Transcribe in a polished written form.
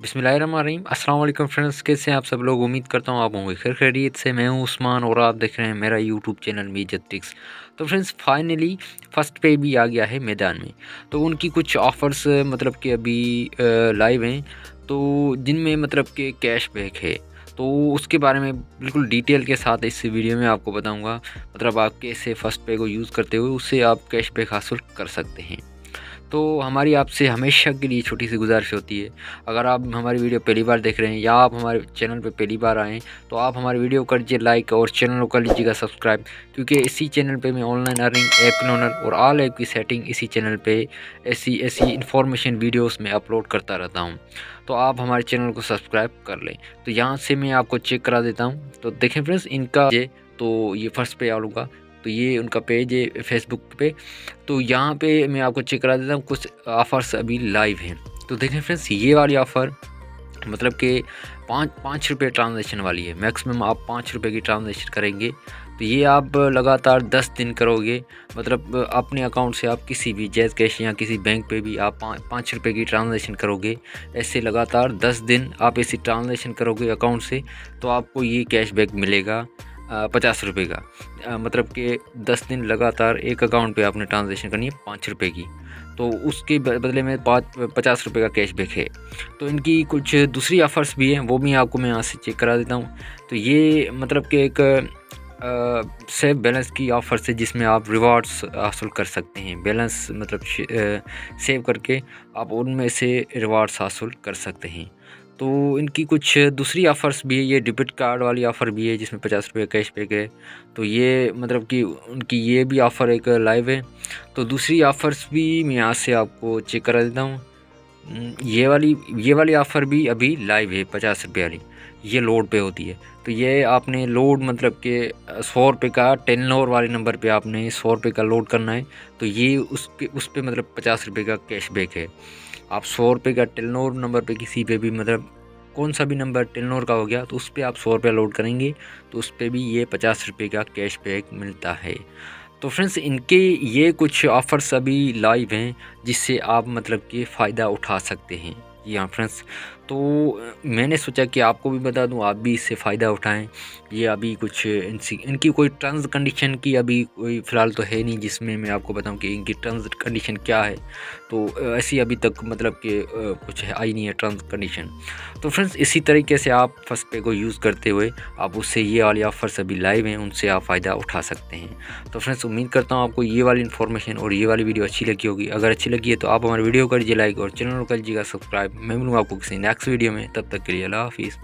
बिस्मिल्लाहिर्रहमानिर्रहीम। अस्सलाम वालेकुम फ्रेंड्स, कैसे हैं आप सब लोग। उम्मीद करता हूँ आप होंगे खैर खैरियत से। मैं हूँ उस्मान और आप देख रहे हैं मेरा यूट्यूब चैनल मीजत टिक्स। तो फ्रेंड्स फाइनली फर्स्ट पे भी आ गया है मैदान में। तो उनकी कुछ ऑफ़र्स मतलब कि अभी लाइव हैं, तो जिनमें मतलब कि कैशबैक है। तो उसके बारे में बिल्कुल डिटेल के साथ इस वीडियो में आपको बताऊंगा। मतलब आप कैसे फ़र्स्ट पे को यूज़ करते हुए उससे आप कैशबैक हासिल कर सकते हैं। तो हमारी आपसे हमेशा के लिए छोटी सी गुजारिश होती है, अगर आप हमारी वीडियो पहली बार देख रहे हैं या आप हमारे चैनल पर पहली बार आएँ, तो आप हमारी वीडियो कर दीजिए लाइक और चैनल को कर लीजिएगा सब्सक्राइब, क्योंकि इसी चैनल पे मैं ऑनलाइन अर्निंग, ऐप क्लोनर और ऑल ऐप की सेटिंग इसी चैनल पे ऐसी ऐसी इन्फॉर्मेशन वीडियोस में अपलोड करता रहता हूँ। तो आप हमारे चैनल को सब्सक्राइब कर लें। तो यहाँ से मैं आपको चेक करा देता हूँ। तो देखें फ्रेंड्स, इनका ये तो ये फर्स्ट पे आऊँगा, तो ये उनका पेज है फेसबुक पे। तो यहाँ पे मैं आपको चेक करा देता हूँ, कुछ ऑफ़र्स अभी लाइव हैं। तो देखें फ्रेंड्स, ये वाली ऑफ़र मतलब कि पाँच रुपये ट्रांजेक्शन वाली है। मैक्सिमम आप 5 रुपये की ट्रांजेक्शन करेंगे, तो ये आप लगातार 10 दिन करोगे। मतलब अपने अकाउंट से आप किसी भी जैज़ कैश या किसी बैंक पे भी आप 5 रुपये की ट्रांजेक्शन करोगे। ऐसे लगातार 10 दिन आप ऐसी ट्रांजेक्शन करोगे अकाउंट से, तो आपको ये कैशबैक मिलेगा 50 रुपये का। मतलब कि 10 दिन लगातार एक अकाउंट पे आपने ट्रांजेक्शन करनी है 5 रुपये की, तो उसके बदले में 50 रुपये का कैशबैक है। तो इनकी कुछ दूसरी ऑफ़र्स भी हैं, वो भी आपको मैं यहाँ से चेक करा देता हूँ। तो ये मतलब कि एक सेव बैलेंस की ऑफ़र्स है, जिसमें आप रिवॉर्ड्स हासिल कर सकते हैं। बैलेंस मतलब सेव करके आप उनमें से रिवॉर्ड्स हासिल कर सकते हैं। तो इनकी कुछ दूसरी ऑफ़र्स भी है। ये डेबिट कार्ड वाली ऑफ़र भी है, जिसमें 50 रुपये कैशबैक है। तो ये मतलब कि उनकी ये भी ऑफ़र एक लाइव है। तो दूसरी ऑफ़र्स भी मैं यहाँ से आपको चेक करा देता हूँ। ये वाली ऑफ़र भी अभी लाइव है 50 रुपये वाली। ये लोड पे होती है। तो ये आपने लोड मतलब कि 100 रुपये का टेलीनॉर वाले नंबर पे आपने 100 रुपये का लोड करना है। तो ये उस पे मतलब 50 रुपये का कैशबैक है। आप 100 रुपये का टेलीनॉर नंबर पे किसी पे भी मतलब कौन सा भी नंबर टेलीनॉर का हो गया, तो उस पे आप 100 रुपये लोड करेंगे, तो उस पे भी ये 50 रुपये का कैशबैक मिलता है। तो फ्रेंड्स, इनके ये कुछ ऑफ़र्स अभी लाइव हैं, जिससे आप मतलब कि फ़ायदा उठा सकते हैं। जी हाँ फ्रेंड्स, तो मैंने सोचा कि आपको भी बता दूं, आप भी इससे फ़ायदा उठाएं। ये अभी कुछ इनकी कोई टर्म्स कंडीशन की अभी कोई फ़िलहाल तो है नहीं, जिसमें मैं आपको बताऊं कि इनकी टर्म्स कंडीशन क्या है। तो ऐसी अभी तक मतलब कि कुछ आई नहीं है टर्म्स कंडीशन। तो फ्रेंड्स, इसी तरीके से आप फर्स्ट पे को यूज़ करते हुए आप उससे ये वाली ऑफ़र्स अभी लाइव हैं, उनसे आप फ़ायदा उठा सकते हैं। तो फ्रेंड्स, उम्मीद करता हूँ आपको ये वाली इन्फॉर्मेशन और ये वाली वीडियो अच्छी लगी होगी। अगर अच्छी लगी है तो आप हमारे वीडियो कर दीजिए लाइक और चैनल को कर दीजिएगा सब्सक्राइब। मैं मिलूँगा आपको किसी नेक्स्ट वीडियो में, तब तक के लिए अल्लाह हाफ़िज़।